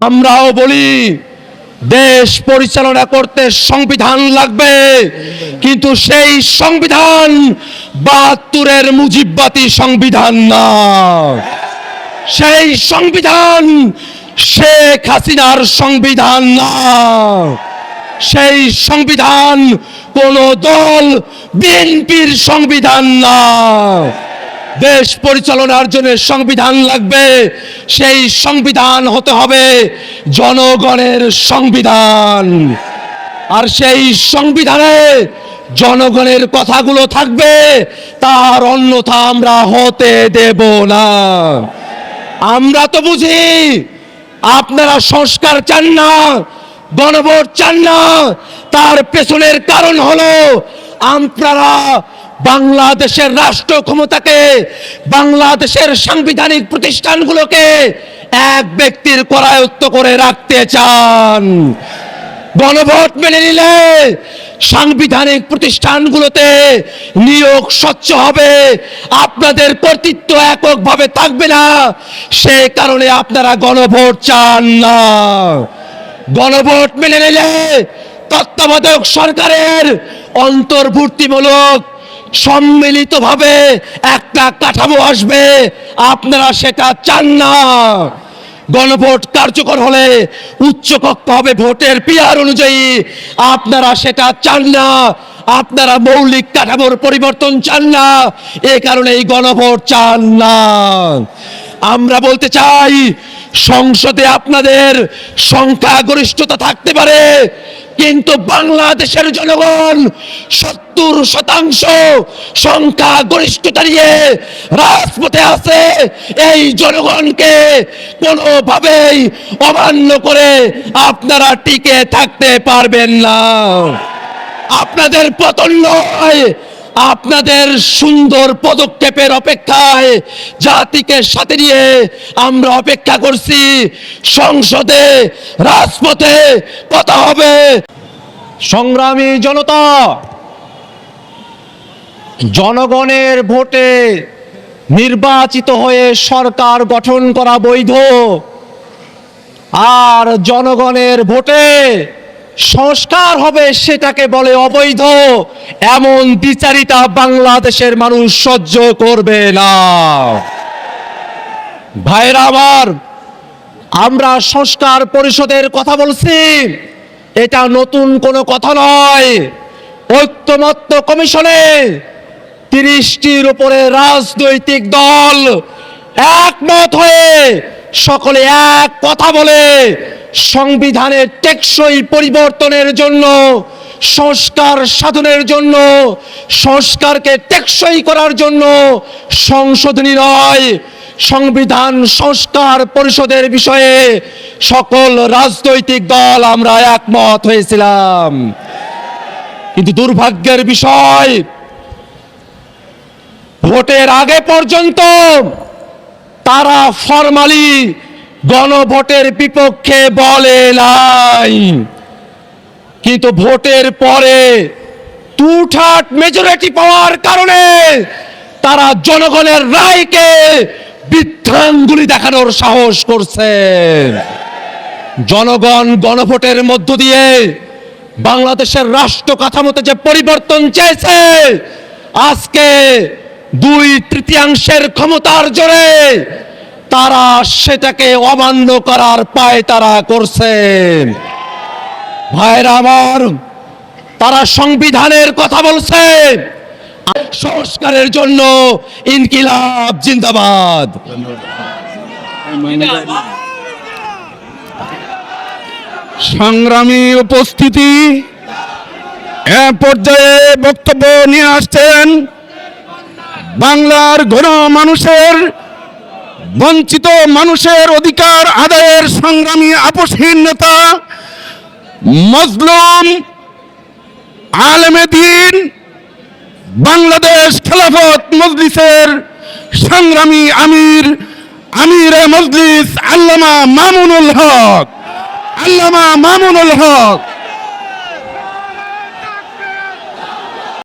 আমরাও বলি দেশ পরিচালনা করতে সংবিধান লাগবে, কিন্তু সেই সংবিধান ৭২-এর মুজিববাদী সংবিধান না। সেই সংবিধান শেখ হাসিনার সংবিধান না। সেই সংবিধান কোন দল বিএনপির সংবিধান না। দেশ পরিচালনার জন্য সংবিধান লাগবে, সেই সংবিধান হতে হবে জনগণের সংবিধান। আর সেই সংবিধানে জনগণের কথাগুলো থাকবে, তার অন্যথা আমরা হতে দেব না। আমরা তো বুঝি আপনারা সংস্কার চান না, গণভোট চান না। তার পেছনের কারণ হলো আপনারা বাংলাদেশের রাষ্ট্র ক্ষমতাকে, বাংলাদেশের সাংবিধানিক প্রতিষ্ঠানগুলোকে এক ব্যক্তির করায়ত্ত করে রাখতে চান। গণভোট মেনে নিলে সাংবিধানিক প্রতিষ্ঠানগুলোতে নিয়োগ স্বচ্ছ হবে, আপনাদের কর্তৃত্ব এককভাবে থাকবে না। সেই কারণে আপনারা গণভোট চান না। গণভোট মেনে নিলে তত্ত্বাবধায়ক সরকারের অন্তর্ভুক্তিমূলক সম্মিলিতভাবে একটা কাঠামো আসবে, আপনারা সেটা চান না। গণভোট কার্যকর হলে উচ্চকক্ষ হবে ভোটের পিয়ার অনুযায়ী, আপনারা সেটা চান না। আপনারা মৌলিক কাঠামোর পরিবর্তন চান না, এ কারণে এই গণভোট চান না। আমরা বলতে চাই, সংসদে আপনাদের সংখ্যাগরিষ্ঠতা থাকতে পারে, কিন্তু বাংলাদেশের জনগণ ৭০% সংখ্যাগরিষ্ঠতা নিয়ে রাজপথে আছে। এই জনগণকে কোনোভাবেই অমান্য করে আপনারা টিকে থাকতে পারবেন না। আপনাদের পতন নয়, আপনাদের সুন্দর পদক্ষেপের অপেক্ষায় জাতিকে সাথে নিয়ে আমরা অপেক্ষা করছি। সংসদে, রাজপথে কথা হবে। সংগ্রামী জনতা, জনগণের ভোটে নির্বাচিত হয়ে সরকার গঠন করা বৈধ, আর জনগণের ভোটে সংস্কার হবে সেটাকে বলে অবৈধ। এমন দ্বিচারিতা বাংলাদেশের মানুষ সহ্য করবে না। ভাইরা আমার, আমরা সংস্কার পরিষদের কথা বলছি, এটা নতুন কোনো কথা নয়। ঐক্যমত্য কমিশনে ৩০টির উপরে রাজনৈতিক দল একমত হয়ে সকলে এক কথা বলে সংবিধানের টেকসই পরিবর্তনের জন্য, সংস্কার সাধনের জন্য, সংস্কারকে টেকসই করার জন্য সংশোধনী নয়, সংবিধান সংস্কার পরিষদের বিষয়ে সকল রাজনৈতিক দল আমরা একমত হয়েছিলাম। কিন্তু দুর্ভাগ্যের বিষয়, ভোটের আগে পর্যন্ত তারা ফরমালি গণভোটের বিপক্ষে বলে নাই, কিন্তু ভোটের পরে টুঠাট মেজরিটি পাওয়ার কারণে তারা জনগণের রায়কে বৃদ্ধাঙ্গুলি দেখানোর সাহস করছে। জনগণ গণভোটের মধ্য দিয়ে বাংলাদেশের রাষ্ট্র কাঠামোতে যে পরিবর্তন চেয়েছে, আজকে 2/3 ক্ষমতার জোরে তারা সেটাকে অমান্য করার পায়তারা করছে। ভাইরা আমার, তারা সংবিধানের কথা বলছে, সংস্কারের জন্য ইনকিলাব জিন্দাবাদ। সংগ্রামী উপস্থিতি, এ পর্যায়ে বক্তব্য নিয়ে আসছেন বাংলার গণ মানুষের, বঞ্চিত মানুষের অধিকার আদায়ের সংগ্রামী আপসহীন নেতা, মজলুম আলেমে দ্বীন, বাংলাদেশ খেলাফত মজলিসের সংগ্রামী আমিরে মজলিস আল্লামা মামুনুল হক।